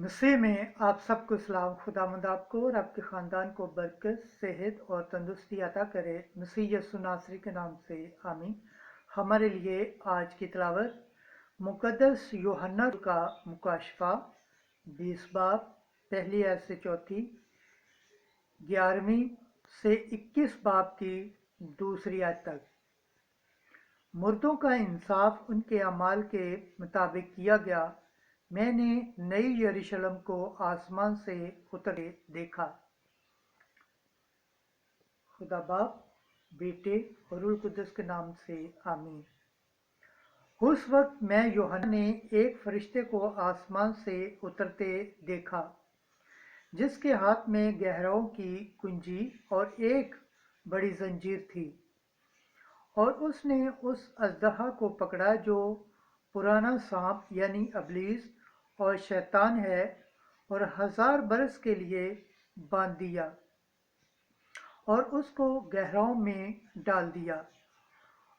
मसीह में आप सबको सलाम। खुदावंद आपको और आपके ख़ानदान को बरकत, सेहत और तंदुरुस्ती अता करे। मसीह यसु नासरी के नाम से आमीन। हमारे लिए आज की तिलावत मुक़द्दस यूहन्ना का मुकाशफा 20 बाब पहली आयत से चौथी, 11वीं से 21 बाब की दूसरी आयत तक। मुर्दों का इंसाफ उनके अमाल के मुताबिक किया गया। मैंने नई यरूशलेम को आसमान से उतरे देखा। खुदा बाप, बेटे और रूह कुद्दुस के नाम से आमीन। उस वक्त मैं यूहन्ना ने एक फरिश्ते को आसमान से उतरते देखा, जिसके हाथ में गहराओं की कुंजी और एक बड़ी जंजीर थी। और उसने उस अजदहा को पकड़ा जो पुराना सांप यानी इब्लीस और शैतान है, और 1000 बरस के लिए बांध दिया और उसको गहराओं में डाल दिया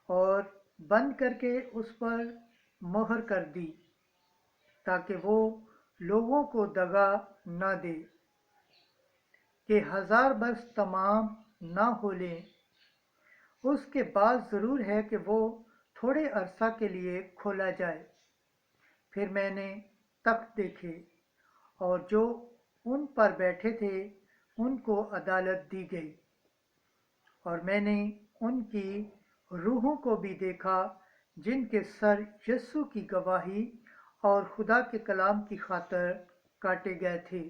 और बंद करके उस पर मोहर कर दी, ताकि वो लोगों को दगा न दे कि 1000 बरस तमाम ना हो लें। उसके बाद ज़रूर है कि वो थोड़े अरसा के लिए खोला जाए। फिर मैंने तख्त देखे और जो उन पर बैठे थे उनको अदालत दी गई, और मैंने उनकी रूहों को भी देखा, जिनके सर यस्सु की गवाही और खुदा के कलाम की खातर काटे गए थे,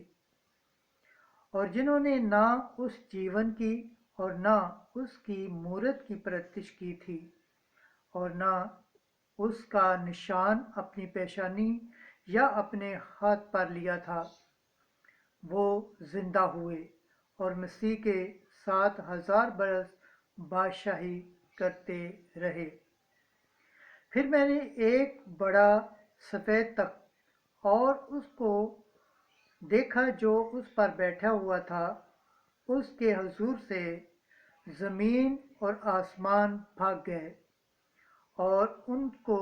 और जिन्होंने ना उस जीवन की और ना उसकी मूरत की परस्तिश की थी, और ना उसका निशान अपनी पेशानी या अपने हाथ पर लिया था। वो जिंदा हुए और मसीह के साथ 1000 बरस बादशाही करते रहे। फिर मैंने एक बड़ा सफ़ेद तख्त और उसको देखा जो उस पर बैठा हुआ था। उसके हुजूर से ज़मीन और आसमान भाग गए और उनको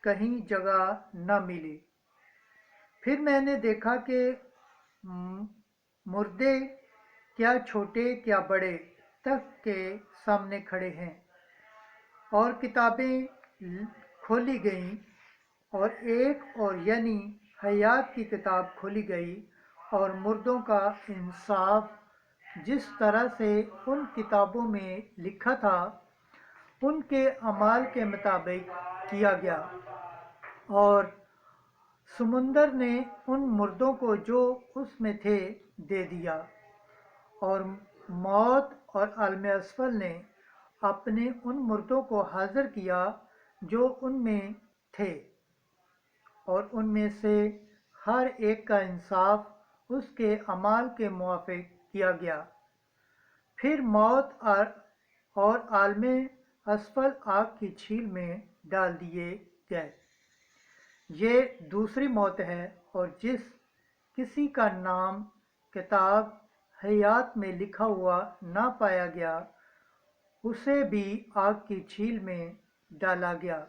कहीं जगह न मिली। फिर मैंने देखा कि मुर्दे, क्या छोटे क्या बड़े, तख्त के सामने खड़े हैं, और किताबें खोली गईं, और एक और यानी हयात की किताब खोली गई, और मुर्दों का इंसाफ जिस तरह से उन किताबों में लिखा था उनके अमाल के मुताबिक किया गया। और समुंदर ने उन मुर्दों को जो उसमें थे दे दिया, और मौत और आलम असफल ने अपने उन मुर्दों को हाजिर किया जो उनमें थे, और उनमें से हर एक का इंसाफ उसके अमाल के मुआफिक किया गया। फिर मौत और आलम असफल आग की झील में डाल दिए गए। ये दूसरी मौत है, और जिस किसी का नाम किताब हयात में लिखा हुआ ना पाया गया, उसे भी आग की झील में डाला गया।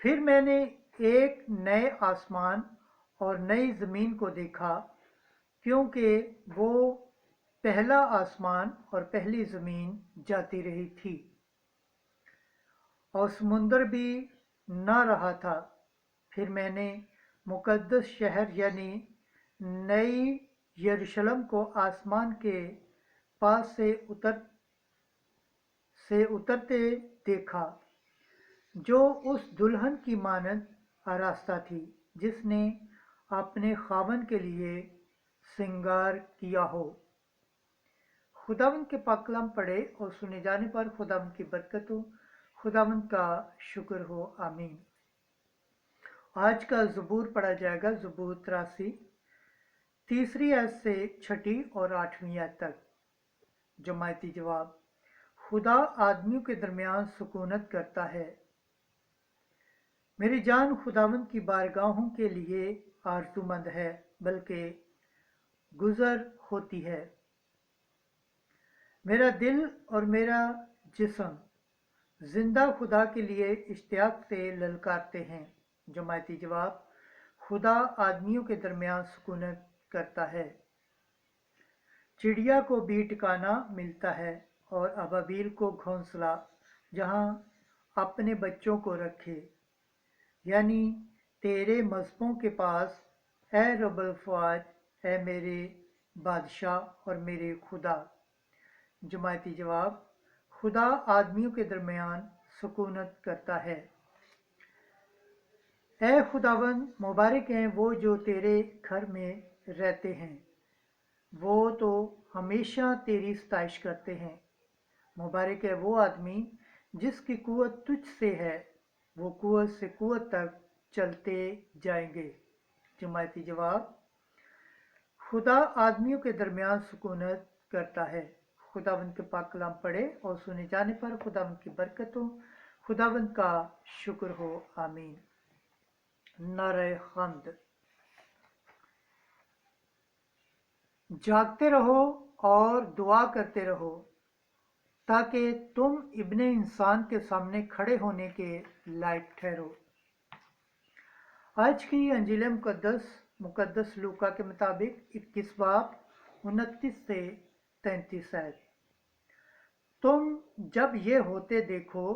फिर मैंने एक नए आसमान और नई ज़मीन को देखा, क्योंकि वो पहला आसमान और पहली ज़मीन जाती रही थी, और समुंदर भी न रहा था। फिर मैंने मुक़द्दस शहर यानी नई यरूशलेम को आसमान के पास से उतरते देखा, जो उस दुल्हन की मानद आरास्ता थी, जिसने अपने खावन के लिए श्रृंगार किया हो। खुदावंद के पाक कलाम पढ़े और सुने जाने पर खुदावंद की बरकत हो। खुदावंद का शुक्र हो, आमीन। आज का ज़बूर पढ़ा जाएगा, ज़बूर 83, तीसरी आयत से छठी और 8वीं आयत तक। जमायती जवाब। खुदा आदमियों के दरमियान सुकूनत करता है। मेरी जान खुदावंद की बारगाहों के लिए आरज़ूमंद है, बल्कि गुज़र होती है। मेरा दिल और मेरा जिस्म जिंदा खुदा के लिए इश्तियाक से ललकारते हैं। जमायती जवाब। खुदा आदमियों के दरमियान सुकूनत करता है। चिड़िया को भी ठिकाना मिलता है और अबाबील को घोंसला जहाँ अपने बच्चों को रखे। यानी तेरे मज़हबों के पास, ए रब्बुल फ़वाद, ए मेरे बादशाह और मेरे खुदा। जमायती जवाब: खुदा आदमियों के दरमियान सुकूनत करता है। ए खुदावंद, मुबारक हैं वो जो तेरे घर में रहते हैं, वो तो हमेशा तेरी सताइश करते हैं। मुबारक है वो आदमी जिसकी कुव्वत तुझ से है, वो कुव्वत से कुव्वत तक चलते जाएंगे। जमायती जवाब: खुदा आदमियों के दरमियान सुकूनत करता है। खुदावंद के पाक कलाम पढ़े और सुने जाने पर खुदावंद की बरकत हो, खुदावंद का शुक्र हो। आमीन। नारे हम्द। जागते रहो और दुआ करते रहो ताकि तुम इब्ने इंसान के सामने खड़े होने के लायक ठहरो। आज की अंजील मुकद्दस लूका के मुताबिक 21 बाब 29 से 33 है। तुम जब ये होते देखो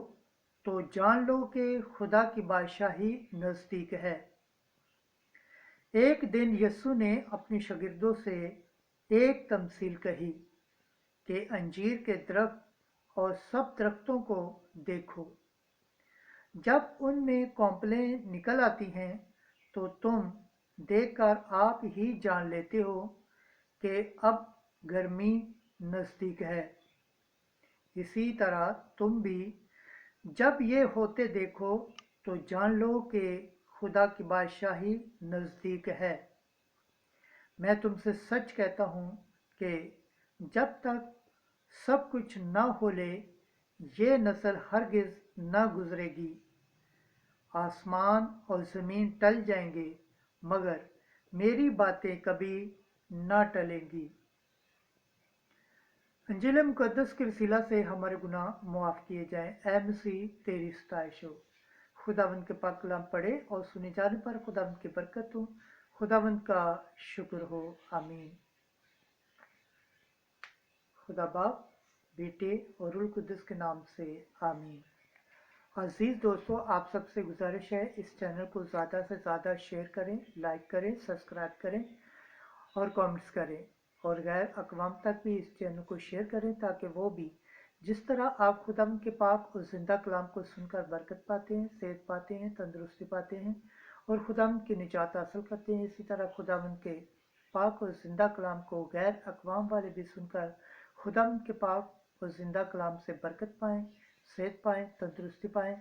तो जान लो कि खुदा की बादशाही नज़दीक है। एक दिन यीशु ने अपने शागिर्दों से एक तमसील कही कि अंजीर के दरख्त और सब दरख्तों को देखो। जब उनमें कौंपलें निकल आती हैं तो तुम देखकर आप ही जान लेते हो कि अब गर्मी नज़दीक है। इसी तरह तुम भी जब ये होते देखो तो जान लो कि खुदा की बादशाही नज़दीक है। मैं तुमसे सच कहता हूँ कि जब तक सब कुछ न हो ले, ये नस्ल हरगिज़ न गुजरेगी। आसमान और ज़मीन टल जाएंगे मगर मेरी बातें कभी न टलेंगी। अंजील मुकद्दस के वसीला से हमारे गुनाह मुआफ़ किए जाएं। ऐ मसीह तेरी सताइश हो। खुदावंद के पाक कलाम पढ़े और सुने जाने पर खुदावंद की बरकत हो, खुदावंद का शुक्र हो। आमीन। खुदा बाप, बेटे और रूह कुद्दस के नाम से आमीन। अजीज दोस्तों, आप सबसे गुजारिश है इस चैनल को ज़्यादा से ज़्यादा शेयर करें, लाइक करें, सब्सक्राइब करें और कमेंट्स करें और गैर अक़वाम तक भी इस चैनल को शेयर करें ताकि वो भी जिस तरह आप खुदावंद के पाक और ज़िंदा कलाम को सुनकर बरकत पाते हैं, सेहत पाते हैं, तंदुरुस्ती पाते हैं और खुदावंद की निजात हासिल करते हैं, इसी तरह खुदावंद के पाक और ज़िंदा कलाम को गैर अक़वाम वाले भी सुनकर खुदावंद के पाक और ज़िंदा कलाम से बरकत पाएँ, सेहत पाएँ, तंदुरुस्ती पाएँ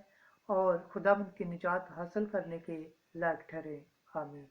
और खुदावंद की निजात हासिल करने के लायक ठहरे। आमीन।